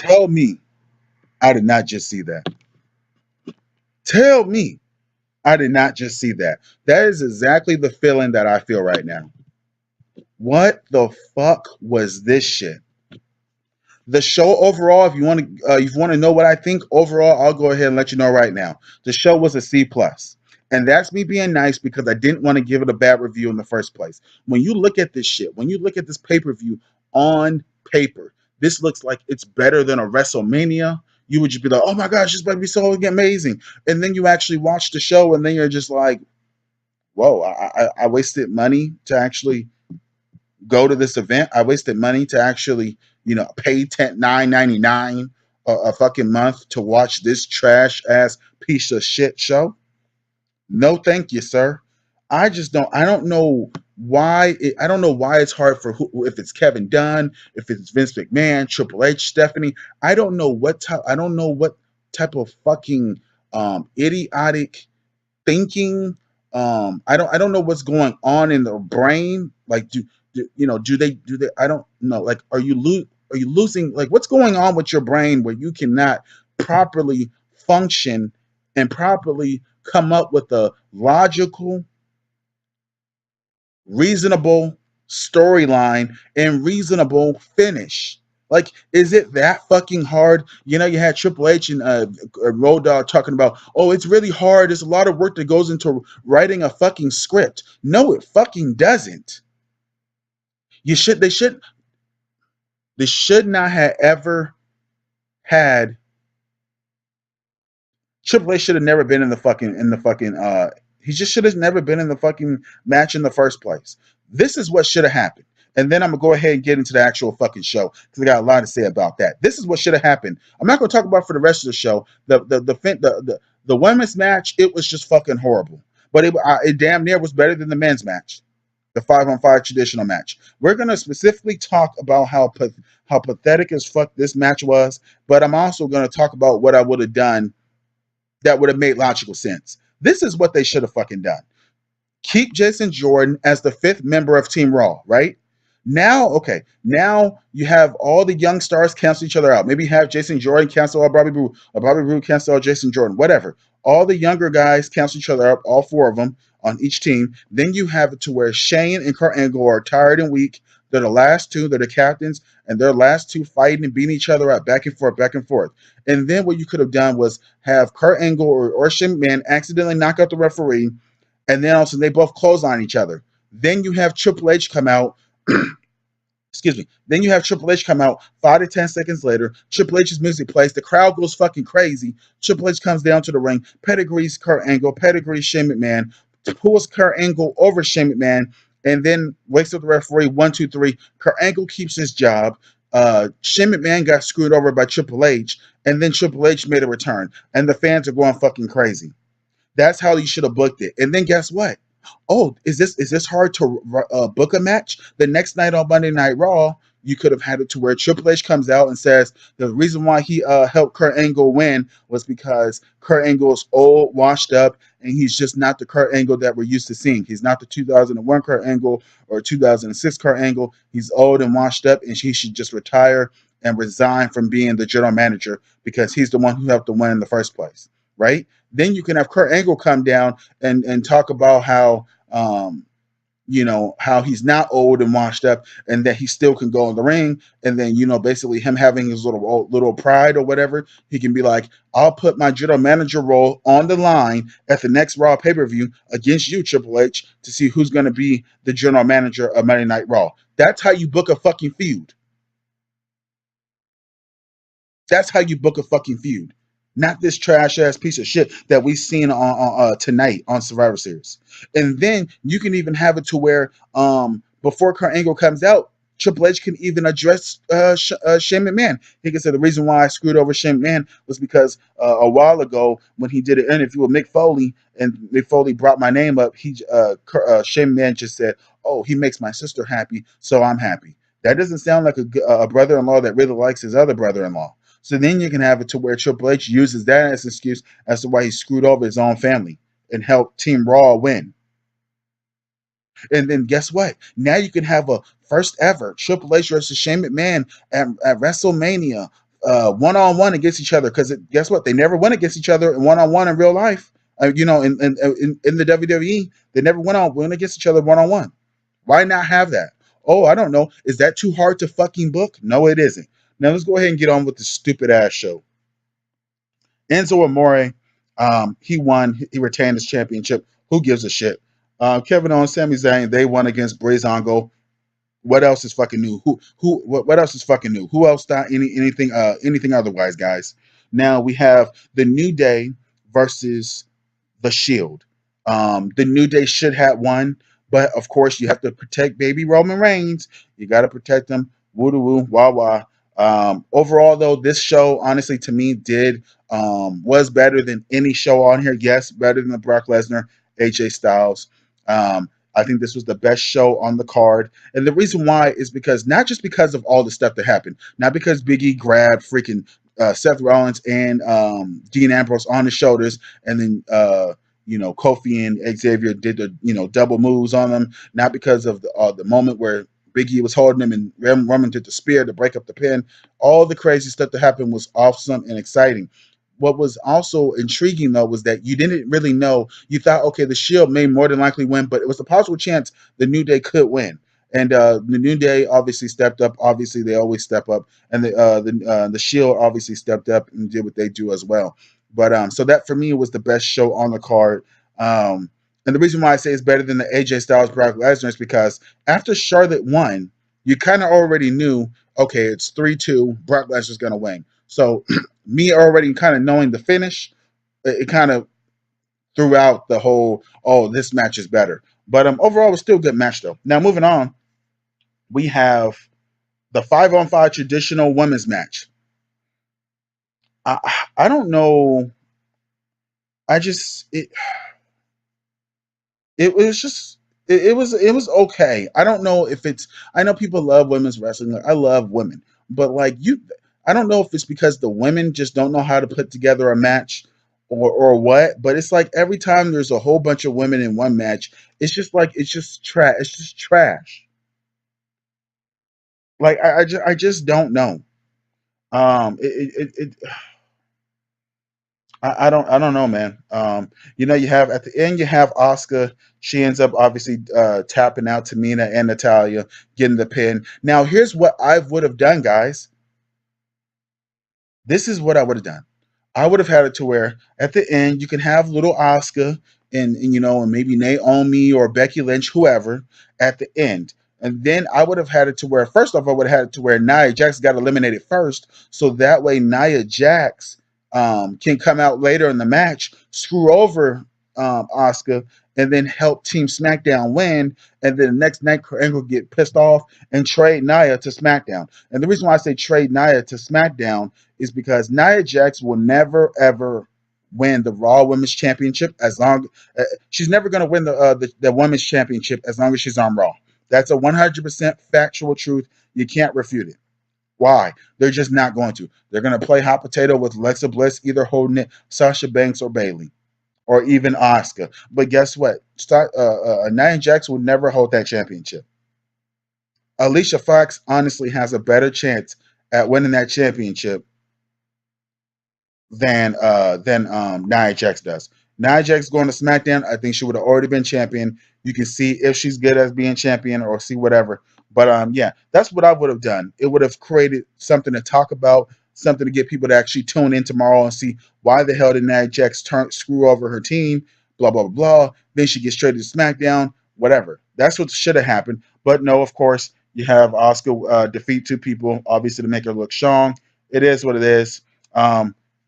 Tell me I did not just see that. Tell me I did not just see that. That is exactly the feeling that I feel right now. What the fuck was this shit? The show overall, if you want to know what I think overall, I'll go ahead and let you know right now. The show was a C plus, and that's me being nice because I didn't want to give it a bad review in the first place. When you look at this shit, when you look at this pay per view on paper, this looks like it's better than a WrestleMania. You would just be like, "Oh my gosh, this better be so amazing," and then you actually watch the show, and then you're just like, "Whoa, I wasted money to actually go to this event. I wasted money to actually, pay $9.99 a fucking month to watch this trash ass piece of shit show. No, thank you, sir. I just don't. I don't know why. I don't know why it's hard for if it's Kevin Dunn, if it's Vince McMahon, Triple H, Stephanie. I don't know what type. I don't know what type of fucking idiotic thinking. I don't know what's going on in their brain. Like, do they? I don't know. Like, are you losing? Like, what's going on with your brain where you cannot properly function and properly come up with a logical, reasonable storyline and reasonable finish? Like, is it that fucking hard? You had Triple H and Road Dogg talking about, oh, it's really hard. There's a lot of work that goes into writing a fucking script. No, it fucking doesn't. You should. They should not have ever had. Triple H should have never been in the fucking. He just should have never been in the fucking match in the first place. This is what should have happened. And then I'm gonna go ahead and get into the actual fucking show because I got a lot to say about that. This is what should have happened. I'm not gonna talk about for the rest of the show. The women's match, it was just fucking horrible. But it damn near was better than the men's match, the 5-on-5 traditional match. We're gonna specifically talk about how pathetic as fuck this match was. But I'm also gonna talk about what I would have done that would have made logical sense. This is what they should have fucking done. Keep Jason Jordan as the fifth member of Team Raw, right? Now, okay, now you have all the young stars cancel each other out. Maybe have Jason Jordan cancel out Bobby Roode, or Bobby Roode cancel out Jason Jordan, whatever. All the younger guys cancel each other out, all four of them on each team. Then you have it to where Shane and Kurt Angle are tired and weak. They're the last two, they're the captains, and they're last two fighting and beating each other out back and forth, back and forth. And then what you could have done was have Kurt Angle or Shane McMahon accidentally knock out the referee, and then also they both close on each other. Then you have Triple H come out. Excuse me. Then you have Triple H come out 5 to 10 seconds later. Triple H's music plays. The crowd goes fucking crazy. Triple H comes down to the ring, pedigrees Kurt Angle, pedigrees Shane McMahon, pulls Kurt Angle over Shane McMahon, and then wakes up the referee. 1, 2, 3. Kurt Angle keeps his job. Shane McMahon got screwed over by Triple H, and then Triple H made a return, and the fans are going fucking crazy. That's how you should have booked it. And then guess what? Oh, is this hard to book a match? The next night on Monday Night Raw, you could have had it to where Triple H comes out and says the reason why he helped Kurt Angle win was because Kurt Angle is old, washed up, and he's just not the Kurt Angle that we're used to seeing. He's not the 2001 Kurt Angle or 2006 Kurt Angle. He's old and washed up, and he should just retire and resign from being the general manager because he's the one who helped to win in the first place, right? Then you can have Kurt Angle come down and talk about how he's not old and washed up and that he still can go in the ring. And then, basically him having his little pride or whatever, he can be like, I'll put my general manager role on the line at the next Raw pay-per-view against you, Triple H, to see who's going to be the general manager of Monday Night Raw. That's how you book a fucking feud. That's how you book a fucking feud. Not this trash ass piece of shit that we seen on tonight on Survivor Series. And then you can even have it to where before Kurt Angle comes out, Triple H can even address Shane McMahon. He can say the reason why I screwed over Shane McMahon was because a while ago when he did an interview with Mick Foley and Mick Foley brought my name up, Shane McMahon just said, "Oh, he makes my sister happy, so I'm happy." That doesn't sound like a brother-in-law that really likes his other brother-in-law. So then you can have it to where Triple H uses that as an excuse as to why he screwed over his own family and helped Team Raw win. And then guess what? Now you can have a first ever Triple H versus Shane McMahon at WrestleMania one-on-one against each other, because guess what? They never went against each other in one-on-one in real life. In the WWE, they never went against each other one-on-one. Why not have that? Oh, I don't know. Is that too hard to fucking book? No, it isn't. Now let's go ahead and get on with the stupid ass show. Enzo Amore, he won. He retained his championship. Who gives a shit? Kevin Owens, Sami Zayn, they won against Breezango. What else is fucking new? What else is fucking new? Who else thought anything otherwise, guys? Now we have the New Day versus the Shield. The New Day should have won, but of course you have to protect baby Roman Reigns. You got to protect him. Woo doo woo, wah wah. Overall, though, this show honestly to me was better than any show on here. Yes, better than the Brock Lesnar, AJ Styles. I think this was the best show on the card, and the reason why is because not just because of all the stuff that happened, not because Big E grabbed freaking Seth Rollins and Dean Ambrose on his shoulders, and then Kofi and Xavier did the double moves on them, not because of the moment where Big E was holding him and Roman did the spear to break up the pin. All the crazy stuff that happened was awesome and exciting. What was also intriguing, though, was that you didn't really know. You thought, okay, the Shield may more than likely win, but it was a possible chance the New Day could win. And the New Day obviously stepped up. Obviously, they always step up, and the Shield obviously stepped up and did what they do as well. But so that for me was the best show on the card. And the reason why I say it's better than the AJ Styles Brock Lesnar is because after Charlotte won, you kind of already knew, okay, it's 3-2, Brock Lesnar's gonna win. So me already kind of knowing the finish, it kind of threw out the whole, oh, this match is better. But overall, it was still a good match though. Now moving on, we have the 5-on-5 traditional women's match. I don't know. I just it was okay. I don't know if it's. I know people love women's wrestling. Like, I love women, but I don't know if it's because the women just don't know how to put together a match, or what. But it's like every time there's a whole bunch of women in one match, it's just trash. It's just trash. Like I just don't know. It I don't know, man. You have at the end you have Oscar. She ends up obviously tapping out Tamina and Natalia, getting the pin. Now here's what I would have done, guys. This is what I would have done. I would have had it to where at the end you can have little Oscar and maybe Naomi or Becky Lynch, whoever, at the end. And then I would have had it to where first off I would have had it to where Nia Jax got eliminated first, so that way Nia Jax can come out later in the match, screw over Oscar, and then help Team SmackDown win. And then the next night, Angle get pissed off and trade Nia to SmackDown. And the reason why I say trade Nia to SmackDown is because Nia Jax will never ever win the Raw Women's Championship as long she's never going to win the Women's Championship as long as she's on Raw. That's a 100% factual truth. You can't refute it. Why? They're just not going to. They're going to play hot potato with Alexa Bliss, either holding it, Sasha Banks or Bayley, or even Asuka. But guess what? Nia Jax will never hold that championship. Alicia Fox honestly has a better chance at winning that championship than Nia Jax does. Nia Jax going to SmackDown, I think she would have already been champion. You can see if she's good as being champion or see whatever. But yeah, that's what I would have done. It would have created something to talk about, something to get people to actually tune in tomorrow and see why the hell did Nia Jax screw over her team, blah, blah, blah, blah. Then she gets straight to SmackDown, whatever. That's what should have happened. But no, of course, you have Asuka defeat two people, obviously to make her look strong. It is what it is.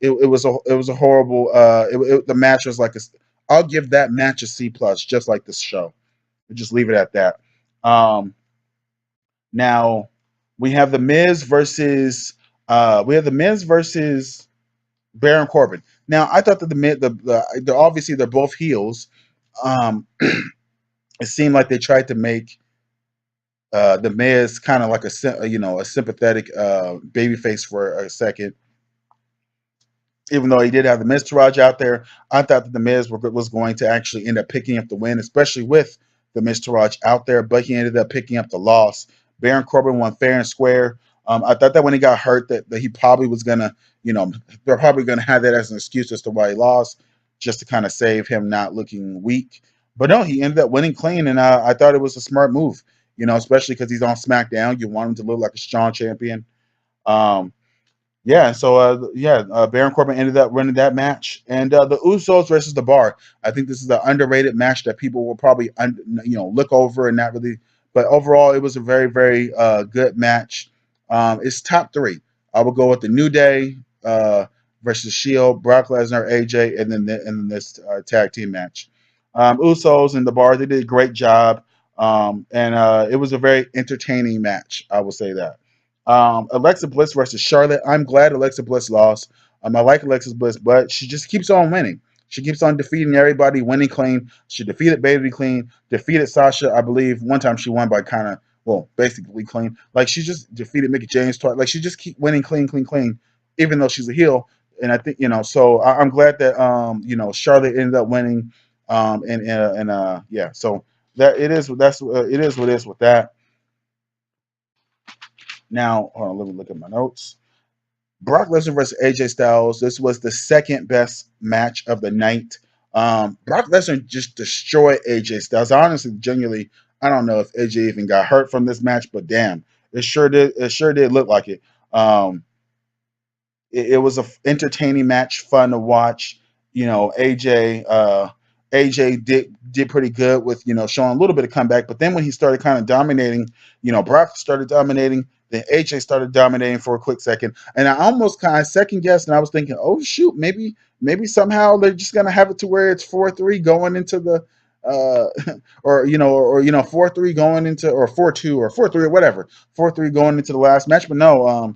It was a horrible. The match was like I'll give that match a C plus, just like this show. We'll just leave it at that. Now we have the Miz versus Baron Corbin. Now I thought that the obviously they're both heels. It seemed like they tried to make the Miz kind of like a sympathetic babyface for a second. Even though he did have the Miztourage out there, I thought that the Miz was going to actually end up picking up the win, especially with the Miztourage out there, but he ended up picking up the loss. Baron Corbin won fair and square. I thought that when he got hurt, that he probably was gonna, they're probably gonna have that as an excuse as to why he lost, just to kind of save him not looking weak. But no, he ended up winning clean, and I thought it was a smart move. Especially because he's on SmackDown. You want him to look like a strong champion. Um, yeah, so Baron Corbin ended up winning that match, and the Usos versus the Bar. I think this is an underrated match that people will probably look over and not really. But overall, it was a very very good match. It's top three. I will go with the New Day versus Shield, Brock Lesnar, AJ, and then this tag team match. Usos and the Bar, they did a great job, and it was a very entertaining match. I will say that. Alexa Bliss versus Charlotte. I'm glad Alexa Bliss lost. I like Alexa Bliss, but she just keeps on winning. She keeps on defeating everybody, winning clean. She defeated Bayley clean, defeated Sasha. I believe one time she won by kind of, well, basically clean. Like she just defeated Mickey James twice. Like she just keep winning clean, clean, clean, even though she's a heel. And I think so I'm glad that Charlotte ended up winning. Yeah, so that it is what it is with that. Now, hold on, let me look at my notes. Brock Lesnar versus AJ Styles. This was the second best match of the night. Brock Lesnar just destroyed AJ Styles. Honestly, genuinely, I don't know if AJ even got hurt from this match, but damn, it sure did. It sure did look like it. It was a entertaining match, fun to watch. AJ did pretty good with showing a little bit of comeback, but then when he started kind of dominating, Brock started dominating. Then AJ started dominating for a quick second, and I almost kind of second guessed, and I was thinking, oh shoot, maybe somehow they're just gonna have it to where it's 4-3 going into the or 4-3 going into, or 4-2 or 4-3 or whatever, 4-3 going into the last match. But no,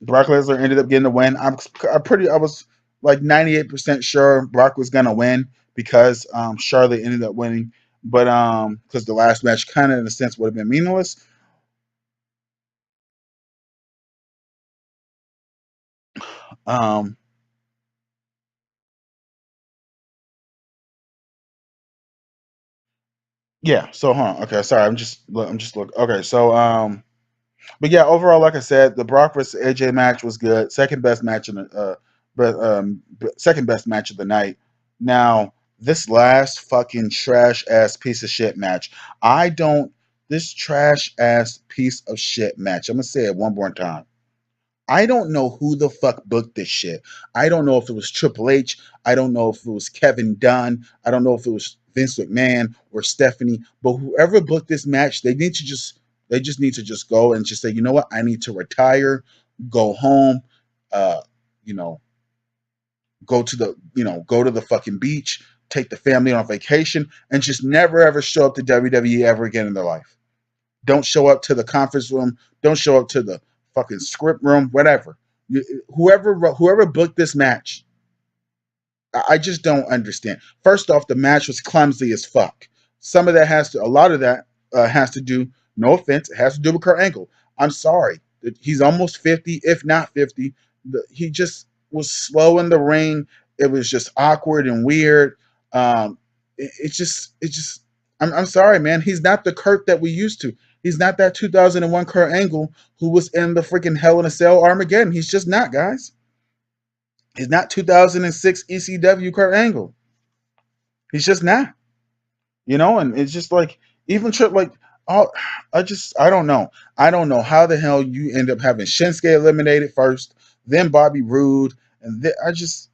Brock Lesnar ended up getting the win. I was like 98% sure Brock was gonna win because Charlotte ended up winning, but because the last match kind of in a sense would have been meaningless. Um, yeah. So, huh? Okay, sorry. I'm just look. Okay, so but yeah, overall, like I said, the Brock versus AJ match was good. Second best match in the second best match of the night. Now, this last fucking trash ass piece of shit match. I don't this trash ass piece of shit match. I'm gonna say it one more time. I don't know who the fuck booked this shit. I don't know if it was Triple H. I don't know if it was Kevin Dunn. I don't know if it was Vince McMahon or Stephanie. But whoever booked this match, they just need to just go and just say, you know what, I need to retire, go home, uh, you know, go to the fucking beach, take the family on vacation, and just never ever show up to WWE ever again in their life. Don't show up to the conference room. Don't show up to the fucking script room. Whatever. Whoever booked this match, I just don't understand. First off, the match was clumsy as fuck. A lot of that has to do. No offense, it has to do with Kurt Angle. I'm sorry. He's almost 50, if not 50. He just was slow in the ring. It was just awkward and weird. It just. I'm sorry, man. He's not the Kurt that we used to. He's not that 2001 Kurt Angle who was in the freaking Hell in a Cell Armageddon. He's just not, guys. He's not 2006 ECW Kurt Angle. He's just not. And it's just like even trip like all I don't know. I don't know how the hell you end up having Shinsuke eliminated first, then Bobby Roode, and then I just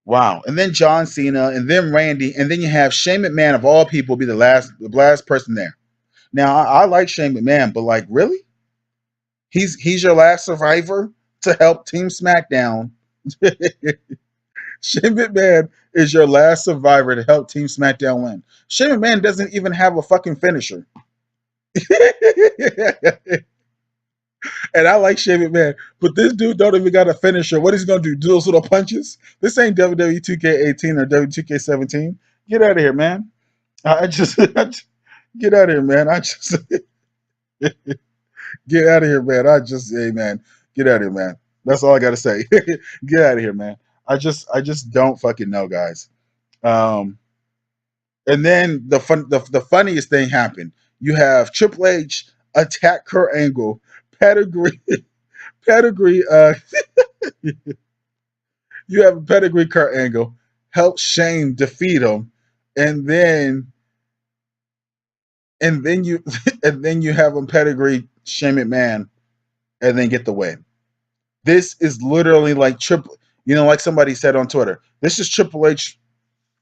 wow. And then John Cena, and then Randy, and then you have Shane McMahon of all people be the last person there. Now I like Shane McMahon, but like really? He's your last survivor to help Team SmackDown. Shane McMahon is your last survivor to help Team SmackDown win. Shane McMahon doesn't even have a fucking finisher. And I like Shane McMahon, but this dude don't even got a finisher. What is he gonna do? Do those little punches? This ain't WWE 2K18 or WWE 2K17. Get out of here, man. Get out of here, man. Get out of here, man. Hey, man, get out of here, man. That's all I gotta say. Get out of here, man. I just don't fucking know, guys. Um, and then the funniest thing happened. You have Triple H attack Kurt Angle, pedigree, pedigree. You have a pedigree Kurt Angle, help Shane defeat him, and then you and then you have him pedigree Shane McMahon, and then get the win. This is literally like triple. You know, like somebody said on Twitter, this is Triple H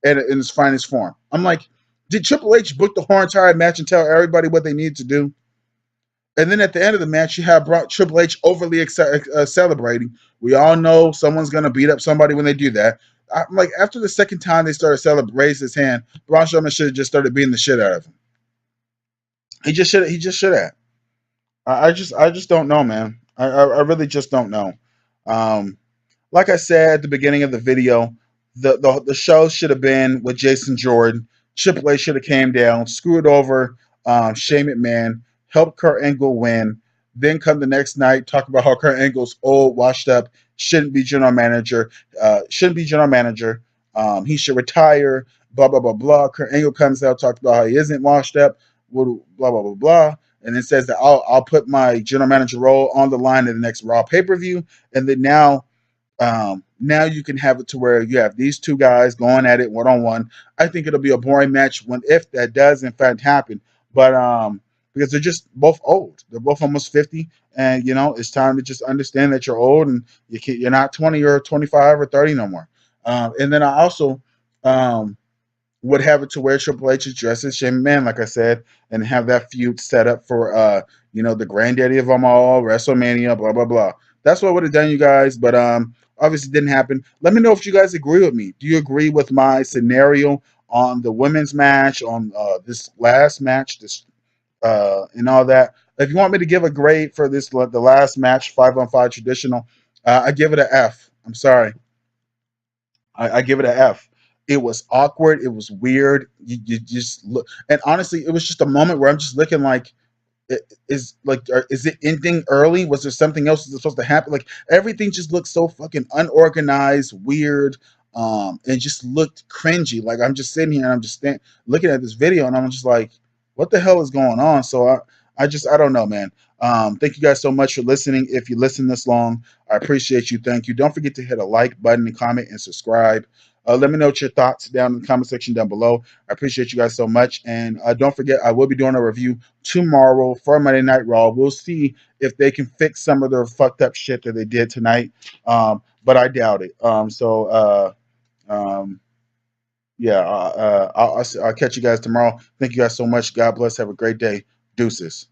in its finest form. I'm like, did Triple H book the whole entire match and tell everybody what they needed to do? And then at the end of the match, you have Triple H overly celebrating. We all know someone's going to beat up somebody when they do that. I'm like, after the second time they started raising his hand, Braun Strowman should have just started beating the shit out of him. He just should. He just should have. I just don't know, man. I really just don't know. Um, like I said at the beginning of the video, the show should have been with Jason Jordan. Triple H should have came down, screwed over Shane McMahon, helped Kurt Angle win. Then come the next night, talk about how Kurt Angle's old, washed up, shouldn't be general manager, shouldn't be general manager. He should retire. Blah blah blah blah. Kurt Angle comes out, talks about how he isn't washed up. Blah blah blah blah. And then says that I'll put my general manager role on the line in the next Raw pay per view. And then now you can have it to where you have these two guys going at it one on one. I think it'll be a boring match if that does in fact happen. But because they're just both old, they're both almost 50, and it's time to just understand that you're old and you're not 20 or 25 or 30 no more. And then I also would have it to where Triple H addresses Shane McMahon, like I said, and have that feud set up for the granddaddy of them all, WrestleMania, blah blah blah. That's what I would have done, you guys, but obviously didn't happen. Let me know if you guys agree with me. Do you agree with my scenario on the women's match, on this last match, this and all that? If you want me to give a grade for the last match, 5-on-5 traditional, I give it an F. I'm sorry. I give it an F. It was awkward. It was weird. You just look, and honestly, it was just a moment where I'm just looking like, is it ending early? Was there something else that's supposed to happen? Like everything just looked so fucking unorganized, weird, and just looked cringy. Like I'm just sitting here and I'm just looking at this video and I'm just like, what the hell is going on? So I don't know, man. Thank you guys so much for listening. If you listen this long, I appreciate you. Thank you. Don't forget to hit a like button and comment and subscribe. Let me know what your thoughts down in the comment section down below. I appreciate you guys so much. And don't forget, I will be doing a review tomorrow for Monday Night Raw. We'll see if they can fix some of their fucked up shit that they did tonight. But I doubt it. Yeah, I'll catch you guys tomorrow. Thank you guys so much. God bless. Have a great day. Deuces.